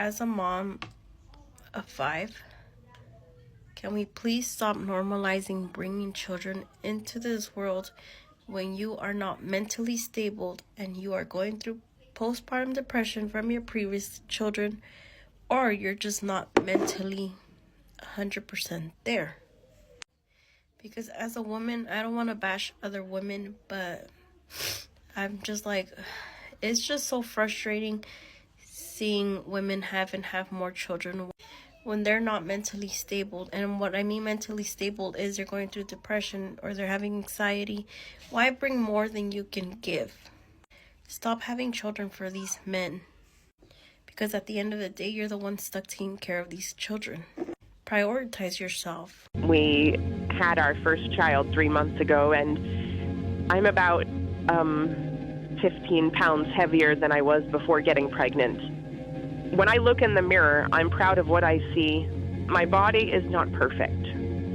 as a mom of 5, can we please stop normalizing bringing children into this world when you are not mentally stable and you are going through postpartum depression from your previous children, or you're just not mentally 100% there? Because as a woman, I don't want to bash other women, but I'm just like, it's just so frustrating seeing women have more children when they're not mentally stable. And what I mean mentally stable is they're going through depression or they're having anxiety. Why bring more than you can give? Stop having children for these men, because at the end of the day, you're the one stuck taking care of these children. Prioritize yourself. We had our first child 3 months ago, and I'm about 15 pounds heavier than I was before getting pregnant. When I look in the mirror, I'm proud of what I see. My body is not perfect.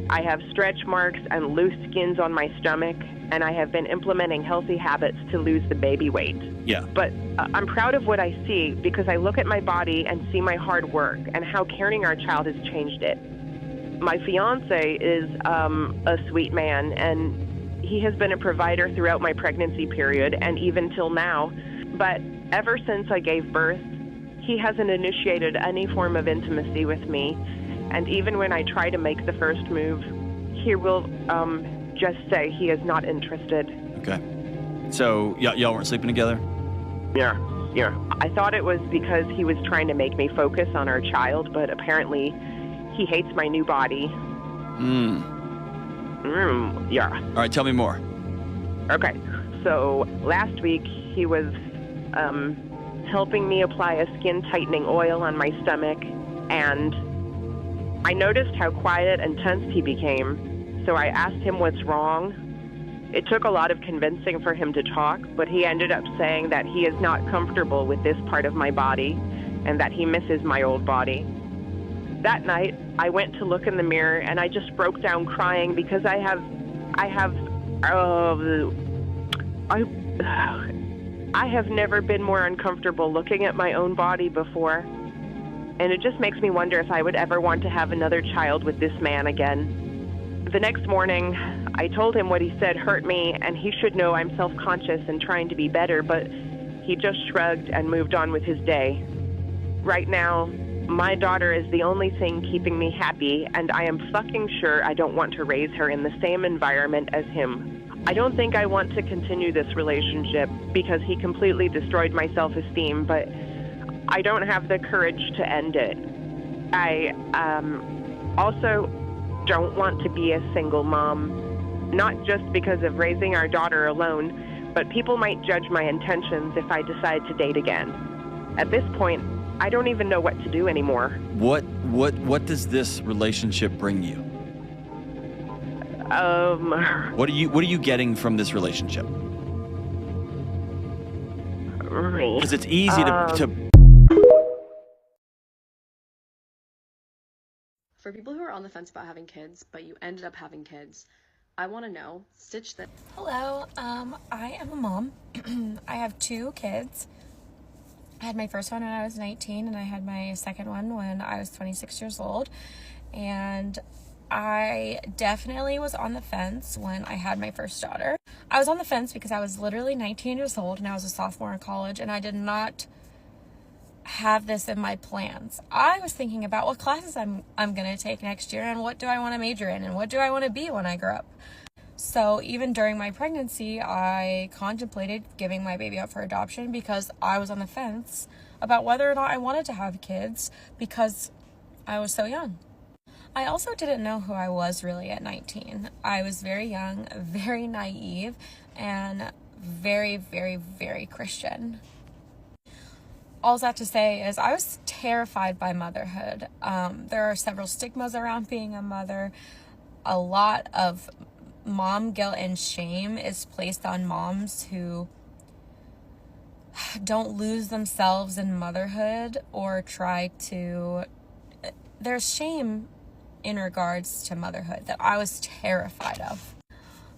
I have stretch marks and loose skins on my stomach, and I have been implementing healthy habits to lose the baby weight. Yeah. But I'm proud of what I see because I look at my body and see my hard work and how carrying our child has changed it. My fiance is a sweet man, and he has been a provider throughout my pregnancy period and even till now. But ever since I gave birth, he hasn't initiated any form of intimacy with me. And even when I try to make the first move, he will just say he is not interested. Okay. So y'all weren't sleeping together? Yeah. I thought it was because he was trying to make me focus on our child, but apparently he hates my new body. Yeah. All right, tell me more. Okay. So last week he was helping me apply a skin tightening oil on my stomach, and I noticed how quiet and tense he became. So I asked him what's wrong. It took a lot of convincing for him to talk, but he ended up saying that he is not comfortable with this part of my body and that he misses my old body. That night, I went to look in the mirror and I just broke down crying because I have never been more uncomfortable looking at my own body before. And it just makes me wonder if I would ever want to have another child with this man again. The next morning, I told him what he said hurt me, and he should know I'm self-conscious and trying to be better, but he just shrugged and moved on with his day. Right now, my daughter is the only thing keeping me happy, and I am fucking sure I don't want to raise her in the same environment as him. I don't think I want to continue this relationship because he completely destroyed my self-esteem, but I don't have the courage to end it. I also don't want to be a single mom, not just because of raising our daughter alone, but people might judge my intentions if I decide to date again. At this point, I don't even know what to do anymore. What does this relationship bring you? What are you getting from this relationship? Because it's easy to. For people who are on the fence about having kids, but you ended up having kids, I want to know, stitch this. Hello, I am a mom. I have 2 kids. I had my first one when I was 19, and I had my second one when I was 26 years old. And I definitely was on the fence when I had my first daughter. I was on the fence because I was literally 19 years old and I was a sophomore in college, and I did not have this in my plans. I was thinking about what classes I'm going to take next year, and what do I want to major in, and what do I want to be when I grow up. So even during my pregnancy, I contemplated giving my baby up for adoption because I was on the fence about whether or not I wanted to have kids because I was so young. I also didn't know who I was really at 19. I was very young, very naive, and very, very, very Christian. All that to say is I was terrified by motherhood. There are several stigmas around being a mother. A lot of mom guilt and shame is placed on moms who don't lose themselves in motherhood or try to... There's shame in regards to motherhood that I was terrified of.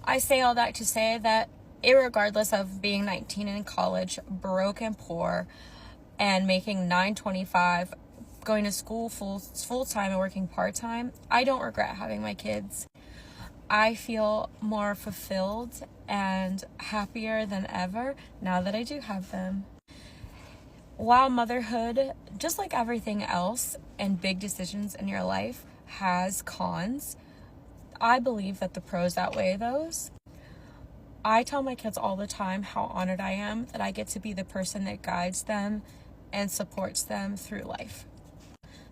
I say all that to say that irregardless of being 19 in college, broke and poor, and making $9.25 going to school full time and working part-time, I don't regret having my kids. I feel more fulfilled and happier than ever now that I do have them. While motherhood, just like everything else and big decisions in your life, has cons, I believe that the pros outweigh those. I tell my kids all the time how honored I am that I get to be the person that guides them and supports them through life.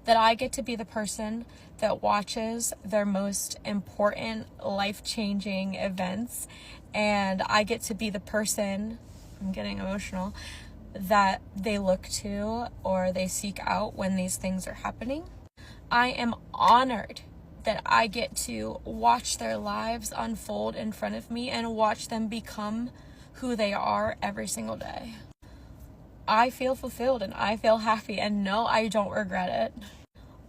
That I get to be the person that watches their most important life-changing events, and I get to be the person, I'm getting emotional, that they look to or they seek out when these things are happening. I am honored that I get to watch their lives unfold in front of me and watch them become who they are every single day. I feel fulfilled and I feel happy, and no, I don't regret it.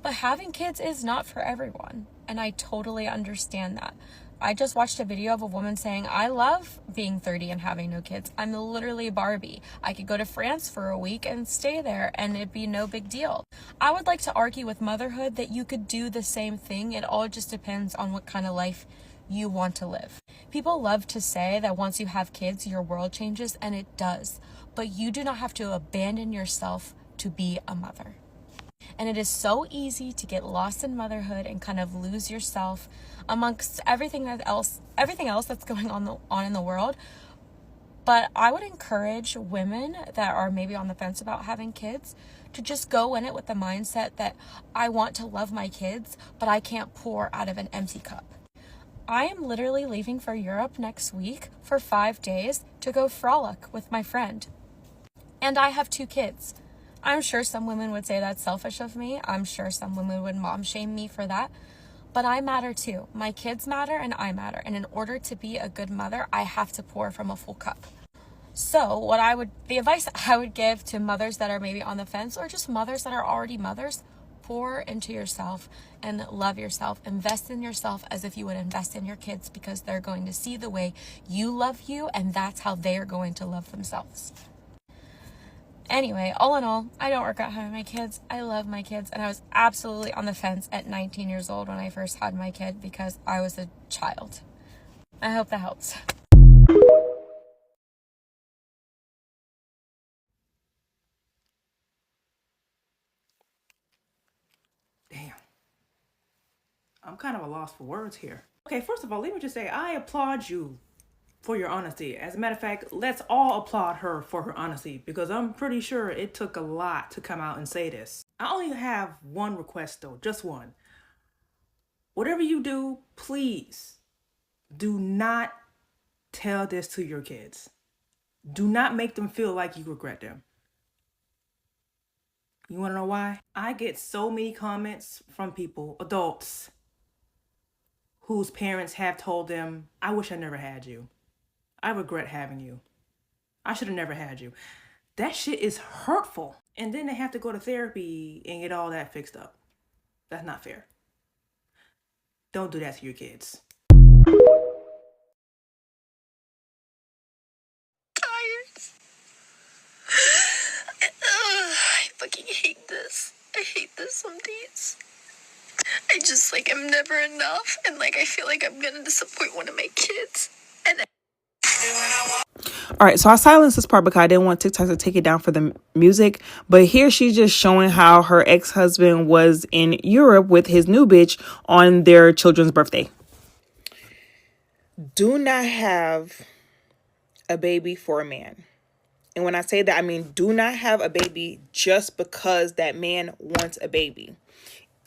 But having kids is not for everyone, and I totally understand that. I just watched a video of a woman saying, I love being 30 and having no kids. I'm literally Barbie. I could go to France for a week and stay there and it'd be no big deal. I would like to argue with motherhood that you could do the same thing. It all just depends on what kind of life you want to live. People love to say that once you have kids, your world changes, and it does. But you do not have to abandon yourself to be a mother. And it is so easy to get lost in motherhood and kind of lose yourself amongst everything else that's going on in the world. But I would encourage women that are maybe on the fence about having kids to just go in it with the mindset that I want to love my kids, but I can't pour out of an empty cup. I am literally leaving for Europe next week for 5 days to go frolic with my friend. And I have 2 kids. I'm sure some women would say that's selfish of me. I'm sure some women would mom shame me for that. But I matter too. My kids matter and I matter. And in order to be a good mother, I have to pour from a full cup. So the advice I would give to mothers that are maybe on the fence, or just mothers that are already mothers, pour into yourself and love yourself. Invest in yourself as if you would invest in your kids, because they're going to see the way you love you, and that's how they are going to love themselves. Anyway, all in all, I don't regret having my kids. I love my kids, and I was absolutely on the fence at 19 years old when I first had my kid because I was a child. I hope that helps. Damn. I'm kind of a loss for words here. Okay, first of all, let me just say I applaud you for your honesty. As a matter of fact, let's all applaud her for her honesty, because I'm pretty sure it took a lot to come out and say this. I only have one request though, just one. Whatever you do, please do not tell this to your kids. Do not make them feel like you regret them. You want to know why? I get so many comments from people, adults, whose parents have told them, I wish I never had you. I regret having you. I should have never had you. That shit is hurtful. And then they have to go to therapy and get all that fixed up. That's not fair. Don't do that to your kids. I fucking hate this. I hate this some days. I just, I'm never enough, and, I feel like I'm gonna disappoint one of my kids. And all right, so I silenced this part because I didn't want TikTok to take it down for the music. But here she's just showing how her ex-husband was in Europe with his new bitch on their children's birthday. Do not have a baby for a man. And when I say that, I mean do not have a baby just because that man wants a baby.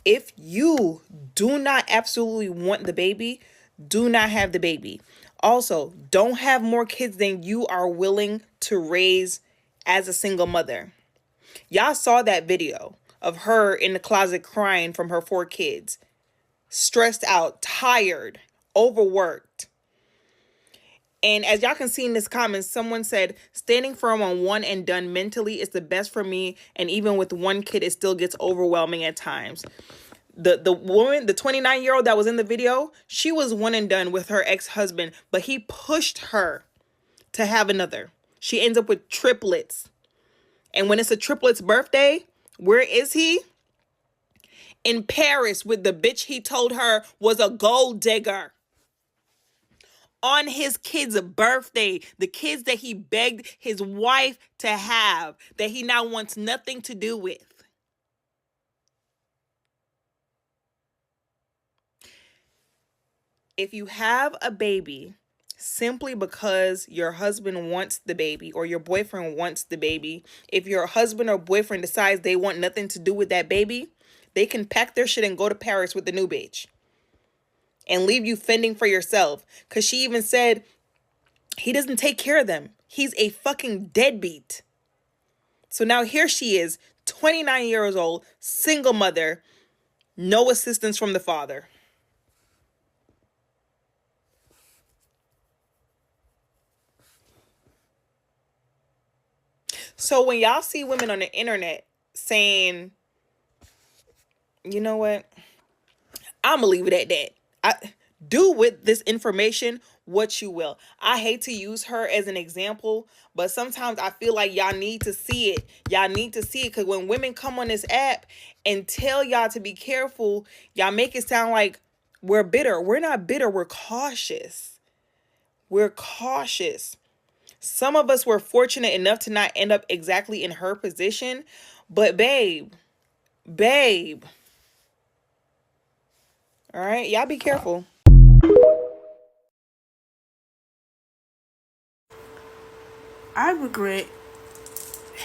If you do not absolutely want the baby, do not have the baby. Also, don't have more kids than you are willing to raise as a single mother. Y'all saw that video of her in the closet crying from her 4 kids. Stressed out, tired, overworked. And as y'all can see in this comment, someone said, standing firm on one and done mentally is the best for me. And even with 1 kid, it still gets overwhelming at times. The woman, the 29-year-old that was in the video, she was one and done with her ex-husband, but he pushed her to have another. She ends up with triplets. And when it's a triplets birthday, where is he? in Paris with the bitch he told her was a gold digger. On his kid's birthday, the kids that he begged his wife to have, that he now wants nothing to do with. If you have a baby simply because your husband wants the baby or your boyfriend wants the baby, if your husband or boyfriend decides they want nothing to do with that baby, they can pack their shit and go to Paris with the new bitch and leave you fending for yourself. Because she even said he doesn't take care of them. He's a fucking deadbeat. So now here she is, 29 years old, single mother, no assistance from the father. So when y'all see women on the internet saying, you know what, I'm going to leave it at that. Do with this information what you will. I hate to use her as an example, but sometimes I feel like y'all need to see it. Y'all need to see it, because when women come on this app and tell y'all to be careful, y'all make it sound like we're bitter. We're not bitter. We're cautious. We're cautious. Some of us were fortunate enough to not end up exactly in her position, but babe, all right, y'all be careful. I regret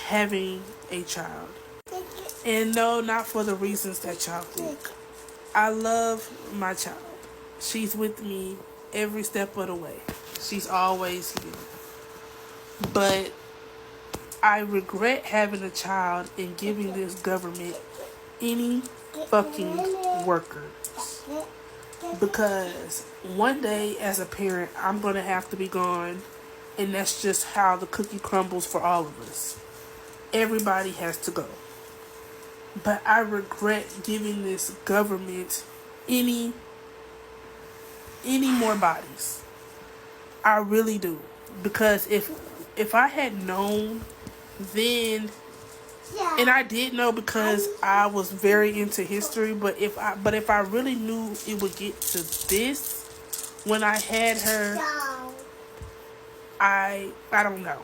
having a child. And no, not for the reasons that y'all think. I love my child. She's with me every step of the way. She's always here. But I regret having a child and giving this government any fucking workers. Because one day as a parent, I'm going to have to be gone. And that's just how the cookie crumbles for all of us. Everybody has to go. But I regret giving this government any more bodies. I really do. Because if I had known then, and I did know because I was very into history, but if I really knew it would get to this when I had her, I don't know.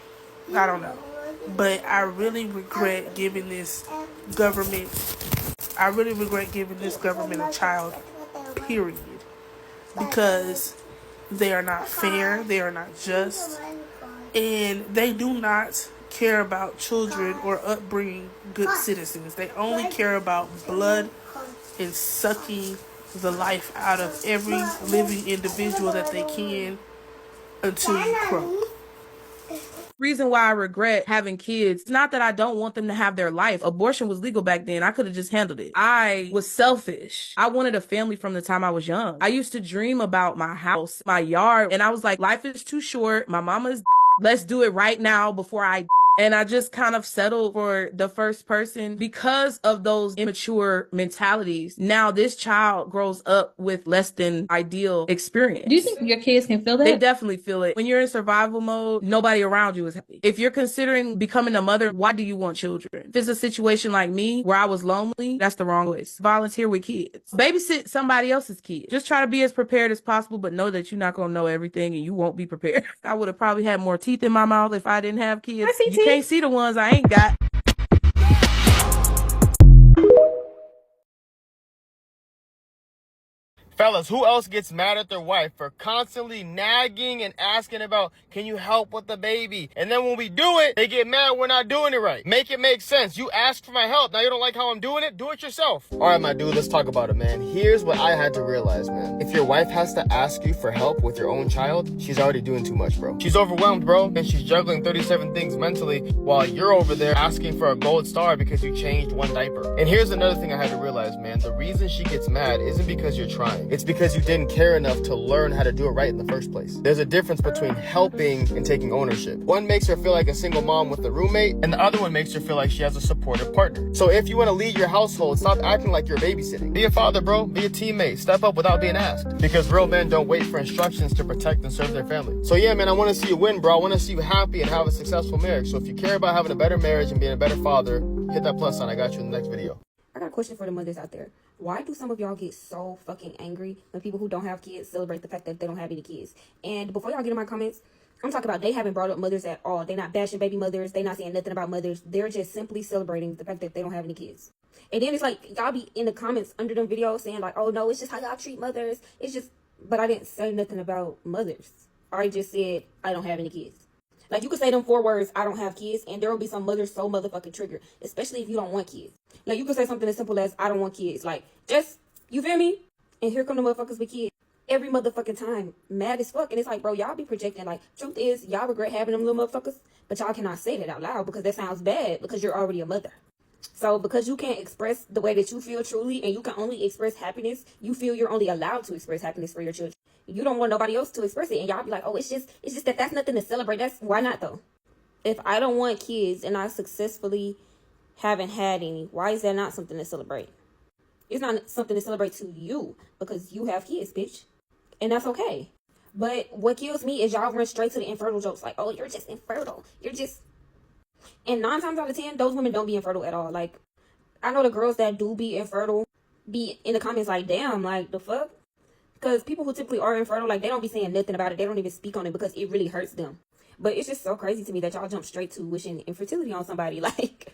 But I really regret giving this government a child, period. Because they are not fair, they are not just, and they do not care about children or upbringing good citizens. They only care about blood and sucking the life out of every living individual that they can until you croak. Reason why I regret having kids, it's not that I don't want them to have their life. Abortion was legal back then. I could have just handled it. I was selfish. I wanted a family from the time I was young. I used to dream about my house, my yard, and I was like, life is too short. My mama's let's do it right now before I. And I just kind of settled for the first person because of those immature mentalities. Now this child grows up with less than ideal experience. Do you think your kids can feel that? They definitely feel it. When you're in survival mode, nobody around you is happy. If you're considering becoming a mother, why do you want children? If it's a situation like me where I was lonely, that's the wrong choice. Volunteer with kids. Babysit somebody else's kids. Just try to be as prepared as possible, but know that you're not going to know everything and you won't be prepared. I would have probably had more teeth in my mouth if I didn't have kids. You can't see the ones I ain't got. Fellas, who else gets mad at their wife for constantly nagging and asking about, can you help with the baby? And then when we do it, they get mad we're not doing it right. Make it make sense. You asked for my help. Now you don't like how I'm doing it? Do it yourself. All right, my dude, let's talk about it, man. Here's what I had to realize, man. If your wife has to ask you for help with your own child, she's already doing too much, bro. She's overwhelmed, bro, and she's juggling 37 things mentally while you're over there asking for a gold star because you changed one diaper. And here's another thing I had to realize, man. The reason she gets mad isn't because you're trying. It's because you didn't care enough to learn how to do it right in the first place. There's a difference between helping and taking ownership. One makes her feel like a single mom with a roommate, and the other one makes her feel like she has a supportive partner. So if you want to lead your household, stop acting like you're babysitting. Be a father, bro. Be a teammate. Step up without being asked. Because real men don't wait for instructions to protect and serve their family. So yeah, man, I want to see you win, bro. I want to see you happy and have a successful marriage. So if you care about having a better marriage and being a better father, hit that plus sign. I got you in the next video. I got a question for the mothers out there. Why do some of y'all get so fucking angry when people who don't have kids celebrate the fact that they don't have any kids? And before y'all get in my comments, I'm talking about they haven't brought up mothers at all. They not bashing baby mothers. They not saying nothing about mothers. They're just simply celebrating the fact that they don't have any kids. And then it's like, y'all be in the comments under them videos saying like, oh no, it's just how y'all treat mothers. It's just, but I didn't say nothing about mothers. I just said, I don't have any kids. Like, you could say them 4 words, I don't have kids, and there will be some mothers so motherfucking triggered, especially if you don't want kids. Like, you could say something as simple as, I don't want kids. Like, just, you feel me? And here come the motherfuckers with kids. Every motherfucking time, mad as fuck. And it's like, bro, y'all be projecting. Like, truth is, y'all regret having them little motherfuckers, but y'all cannot say that out loud because that sounds bad because you're already a mother. So because you can't express the way that you feel truly, and you can only express happiness, you feel you're only allowed to express happiness for your children. You don't want nobody else to express it, and y'all be like, oh, it's just that's nothing to celebrate. That's why not though? If I don't want kids and I successfully haven't had any, why is that not something to celebrate? It's not something to celebrate to you because you have kids, bitch, and that's okay. But what kills me is y'all run straight to the infertile jokes, like, oh, you're just infertile. You're just, and 9 times out of 10, those women don't be infertile at all. Like, I know the girls that do be infertile be in the comments like, damn, like, the fuck? Because people who typically are infertile, like, they don't be saying nothing about it. They don't even speak on it because it really hurts them. But it's just so crazy to me that y'all jump straight to wishing infertility on somebody. Like,